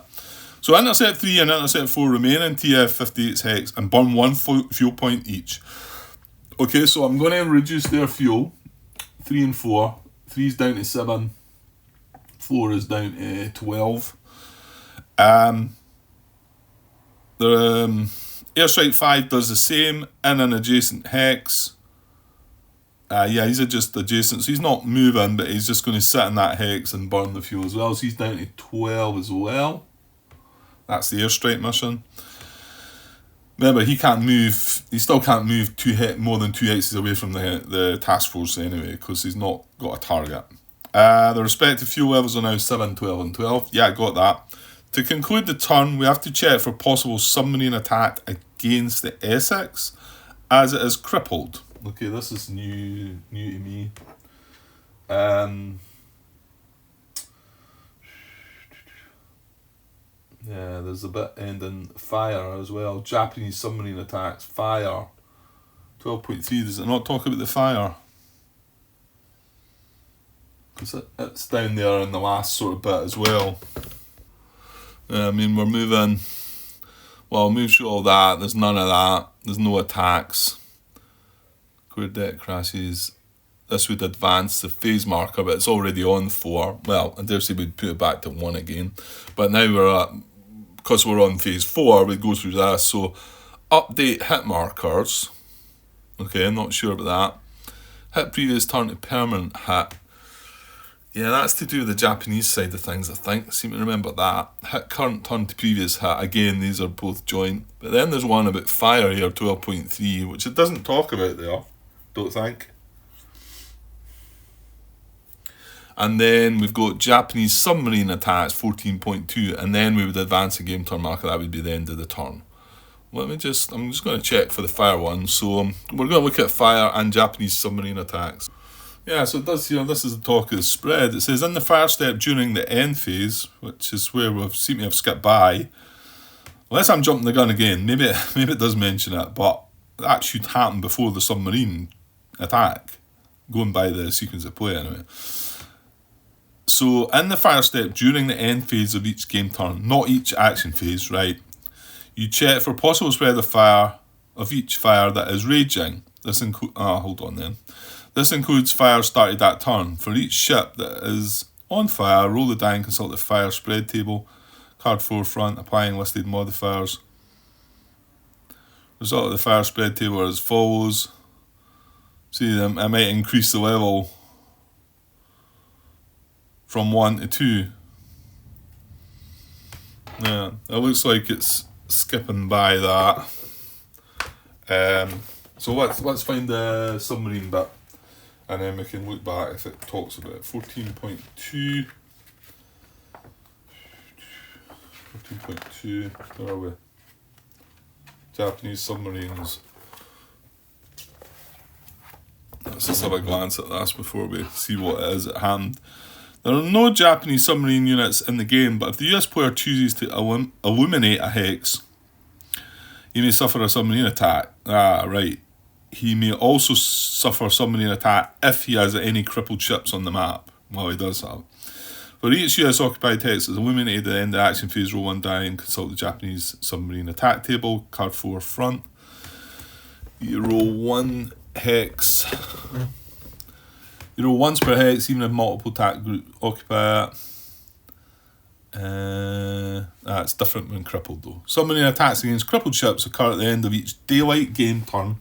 So Intercept 3 and Intercept 4 remain in TF-58's hex and burn 1 fuel point each. Okay, so I'm going to reduce their fuel. 3 and 4. 3 is down to 7. 4 is down to 12. The Airstrike 5 does the same in an adjacent hex. He's just adjacent, so he's not moving, but he's just going to sit in that hex and burn the fuel as well. So he's down to 12 as well. That's the Airstrike mission. Remember, he still can't move more than 2 hexes away from the task force anyway, because he's not got a target. The respective fuel levels are now 7, 12 and 12. Yeah, I got that. To conclude the turn, we have to check for possible submarine attack against the Essex, as it is crippled. Okay, this is new to me. Yeah, there's a bit ending fire as well. Japanese submarine attacks, fire. 12.3, does it not talk about the fire? Because it's down there in the last sort of bit as well. I mean, we're moving. Well, move through all that. There's none of that. There's no attacks. Queer deck crashes. This would advance the phase marker, but it's already on 4. Well, I dare say we'd put it back to 1 again. But now because we're on phase 4, we go through this. So, update hit markers. Okay, I'm not sure about that. Hit previous turn to permanent hit. Yeah, that's to do with the Japanese side of things, I think. I seem to remember that. Hit current turn to previous hit. Again, these are both joint. But then there's one about fire here, 12.3, which it doesn't talk about there, don't think. And then we've got Japanese submarine attacks, 14.2, and then we would advance a game turn marker. That would be the end of the turn. I'm just going to check for the fire one. So we're going to look at fire and Japanese submarine attacks. Yeah, so it does here, this is the talk of the spread. It says, in the fire step during the end phase, which is where we seem to have skipped by, unless I'm jumping the gun again, maybe it does mention it, but that should happen before the submarine attack, going by the sequence of play anyway. So, in the fire step during the end phase of each game turn, not each action phase, right, you check for possible spread of fire of each fire that is raging. This includes fire started that turn. For each ship that is on fire, roll the die and consult the fire spread table. Card 4 front, applying listed modifiers. Result of the fire spread table is as follows. See, I might increase the level from 1 to 2. Yeah, it looks like it's skipping by that. So let's find the submarine bit, and then we can look back if it talks about it. 14.2. 14.2. Where are we? Japanese submarines. Let's just have a glance at this before we see what it is at hand. There are no Japanese submarine units in the game, but if the US player chooses to illuminate a hex, he may suffer a submarine attack. Right. He may also suffer a submarine attack if he has any crippled ships on the map. Well, he does have. For each US occupied hex is illuminated at the end of the action phase, roll 1 die and consult the Japanese submarine attack table. Card 4 front. You roll 1 hex. You roll once per hex, even if multiple attack groups occupy it. It's different when crippled though. Submarine attacks against crippled ships occur at the end of each daylight game turn,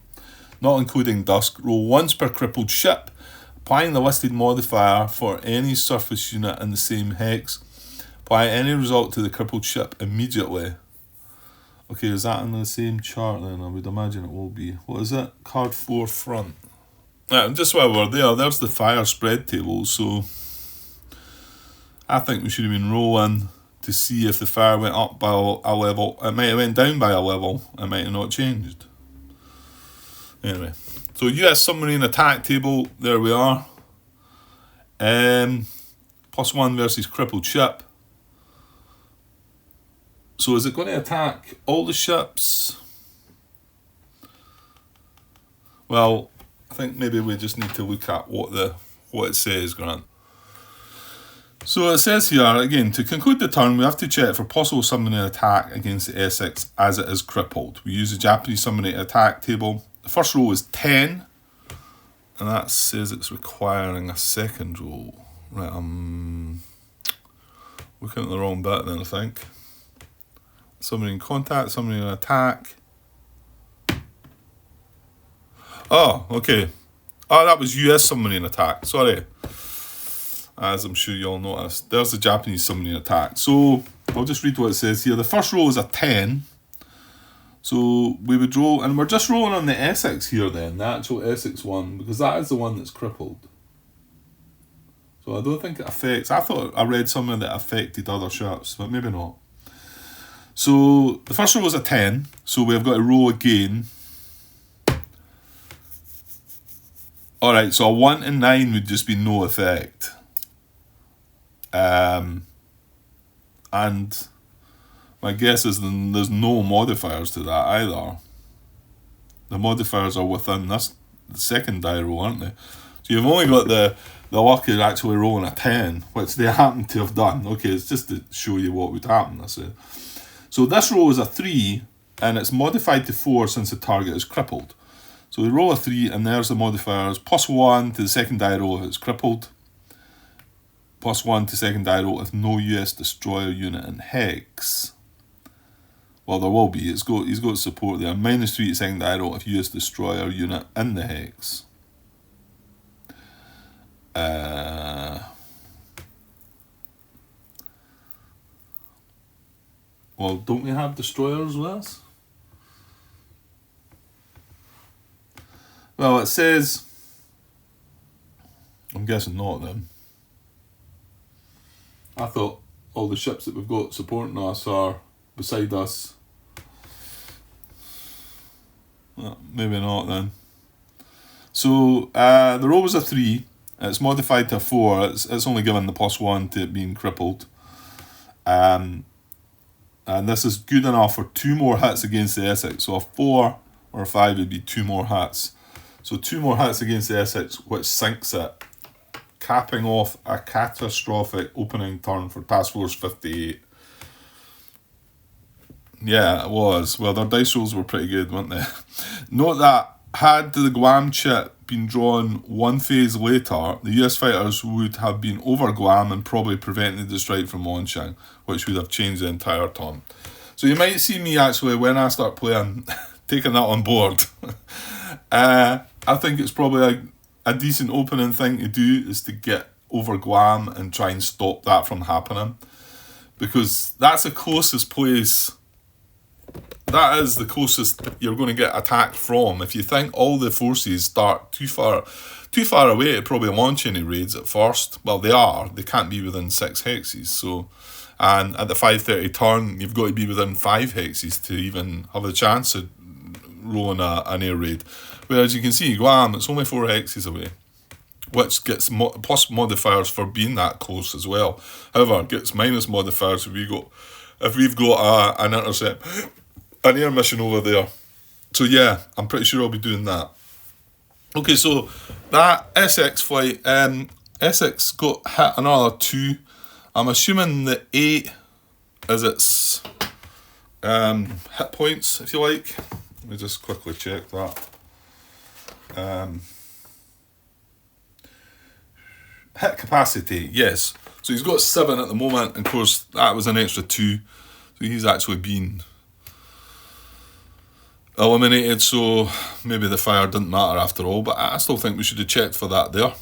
not including dusk. Roll once per crippled ship, applying the listed modifier for any surface unit in the same hex. Apply any result to the crippled ship immediately. Okay, is that in the same chart then? I would imagine it will be. What is it? Card 4 front. Just while we're there, there's the fire spread table, so I think we should have been rolling to see if the fire went up by a level. It might have went down by a level. It might have not changed. Anyway, so US submarine attack table, there we are. +1 versus crippled ship. So is it going to attack all the ships? Well, I think maybe we just need to look at what it says, Grant. So it says here, again, to conclude the turn, we have to check for possible submarine attack against the Essex as it is crippled. We use the Japanese submarine attack table. The first roll is 10, and that says it's requiring a second roll. Right, I'm looking at the wrong bit then, I think. Submarine contact, submarine attack. Oh, okay. Oh, that was US submarine attack. Sorry. As I'm sure you all noticed. There's the Japanese submarine attack. So, I'll just read what it says here. The first roll is a 10. So, we would roll, and we're just rolling on the Essex here then, the actual Essex one, because that is the one that's crippled. So, I don't think it affects, I thought I read somewhere that affected other ships, but maybe not. So, the first roll was a 10, so we've got to roll again. Alright, so a 1 and 9 would just be no effect. And My guess is then there's no modifiers to that either. The modifiers are within the second die roll, aren't they? So you've only got the luck of actually rolling a 10, which they happen to have done. Okay, it's just to show you what would happen, I say. So this roll is a 3, and it's modified to 4 since the target is crippled. So we roll a 3, and there's the modifiers. +1 to the second die roll if it's crippled. +1 to second die roll if no US destroyer unit in hex. Well, there will be. He's got support there. -3 to second die roll if US destroyer unit in the hex. Well, don't we have destroyers with us? Well, it says... I'm guessing not then. I thought all the ships that we've got supporting us are beside us. Well, maybe not then. So the roll was a 3. It's modified to a 4. It's only given the +1 to it being crippled. And this is good enough for 2 more hits against the Essex. So a 4 or a 5 would be 2 more hits. So 2 more hits against the Essex, which sinks it, capping off a catastrophic opening turn for Task Force 58. Yeah, it was. Well, their dice rolls were pretty good, weren't they? Note that had the Guam chip been drawn 1 phase later, the US fighters would have been over Guam and probably prevented the strike from launching, which would have changed the entire turn. So you might see me actually, when I start playing, taking that on board. I think it's probably a decent opening thing to do is to get over Guam and try and stop that from happening. Because that's the closest place... That is the closest you're going to get attacked from. If you think all the forces start too far away to probably launch any raids at first, well, they are. They can't be within 6 hexes. So, and at the 5:30 turn, you've got to be within 5 hexes to even have a chance of rolling an air raid. Whereas you can see Guam, it's only 4 hexes away, which gets plus modifiers for being that close as well. However, it gets minus modifiers if we've got an intercept. An air mission over there. So yeah, I'm pretty sure I'll be doing that. Okay, so that Essex flight, Essex got hit another 2. I'm assuming the 8 is its hit points, if you like. Let me just quickly check that. Hit capacity, yes. So he's got 7 at the moment, and of course that was an extra 2. So he's actually been eliminated, so maybe the fire didn't matter after all, but I still think we should have checked for that there.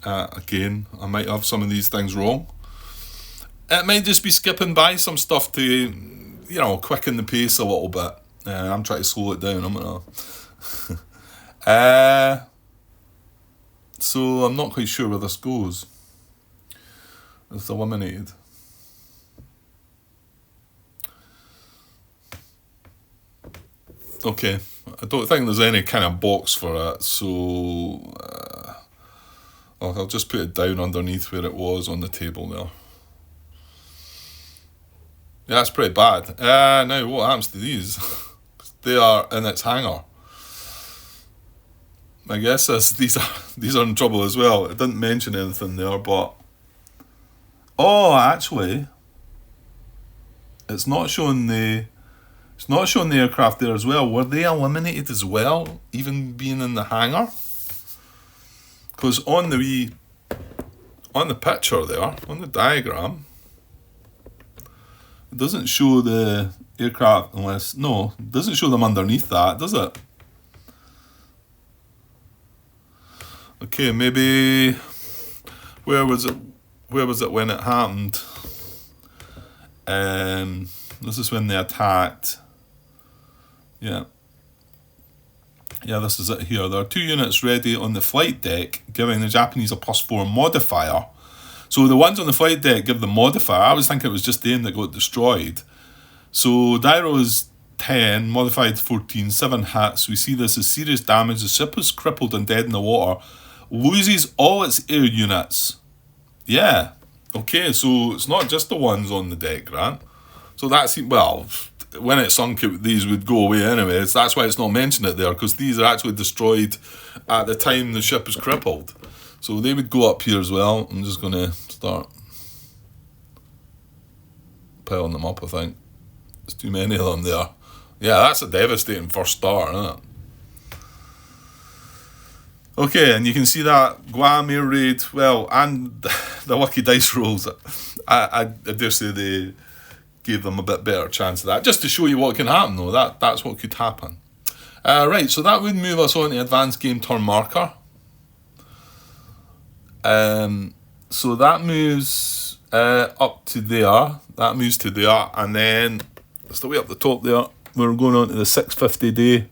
Again, I might have some of these things wrong. It might just be skipping by some stuff to, quicken the pace a little bit. I'm trying to slow it down, I'm gonna... so I'm not quite sure where this goes. It's eliminated. Okay, I don't think there's any kind of box for it, so I'll just put it down underneath where it was on the table there. Yeah, that's pretty bad. Now, what happens to these? They are in its hangar. My guess is these are in trouble as well. It didn't mention anything there, but... Oh, actually, it's not showing the aircraft there as well. Were they eliminated as well, even being in the hangar? Because on the picture there, on the diagram, it doesn't show the aircraft it doesn't show them underneath that, does it? Okay, maybe where was it when it happened? This is when they attacked. Yeah, this is it here. There are 2 units ready on the flight deck, giving the Japanese a +4 modifier. So the ones on the flight deck give the modifier. I was thinking it was just them that got destroyed. So Dairo is 10, modified to 14, 7 hits. We see this as serious damage. The ship is crippled and dead in the water. Loses all its air units. Yeah. Okay, so it's not just the ones on the deck, Grant. So that's, well, when it sunk, these would go away anyways. That's why it's not mentioned it there, because these are actually destroyed at the time the ship is crippled. So they would go up here as well. I'm just going to start piling them up, I think. There's too many of them there. Yeah, that's a devastating first start, isn't it? Okay, and you can see that Guam air raid, well, and the lucky dice rolls. I dare say they gave them a bit better chance of that, just to show you what can happen, though. That's what could happen. Right, so that would move us on to advanced game turn marker. So that moves up to there. That moves to there, and then it's the way up the top there. We're going on to the 650 day.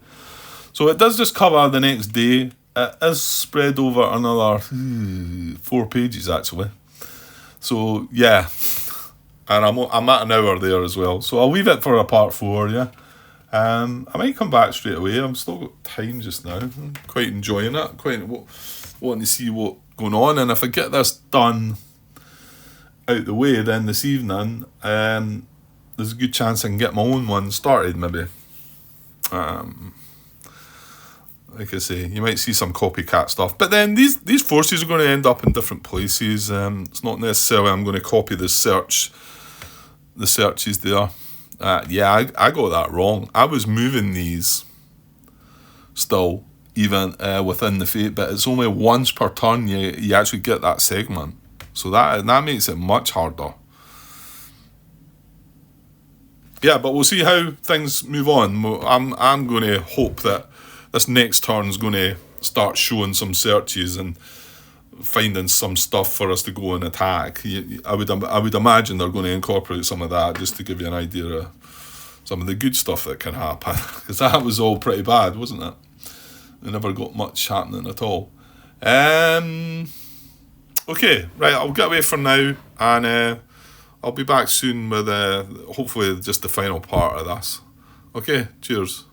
So it does just cover the next day. It is spread over another 4 pages, actually. So, yeah. And I'm at an hour there as well. So I'll leave it for a part 4, yeah. I might come back straight away. I've still got time just now. I'm quite enjoying it. Quite wanting to see what's going on. And if I get this done out the way then this evening, there's a good chance I can get my own one started, maybe. Like I say, you might see some copycat stuff. But then these forces are going to end up in different places. It's not necessarily I'm going to copy the searches there. Yeah, I got that wrong. I was moving these still, even within the fate, but it's only once per turn you actually get that segment. So that makes it much harder. Yeah, but we'll see how things move on. I'm going to hope that this next turn's going to start showing some searches and finding some stuff for us to go and attack. I would imagine they're going to incorporate some of that just to give you an idea of some of the good stuff that can happen. Because that was all pretty bad, wasn't it? They never got much happening at all. Okay, right, I'll get away for now, and I'll be back soon with hopefully just the final part of this. Okay, cheers.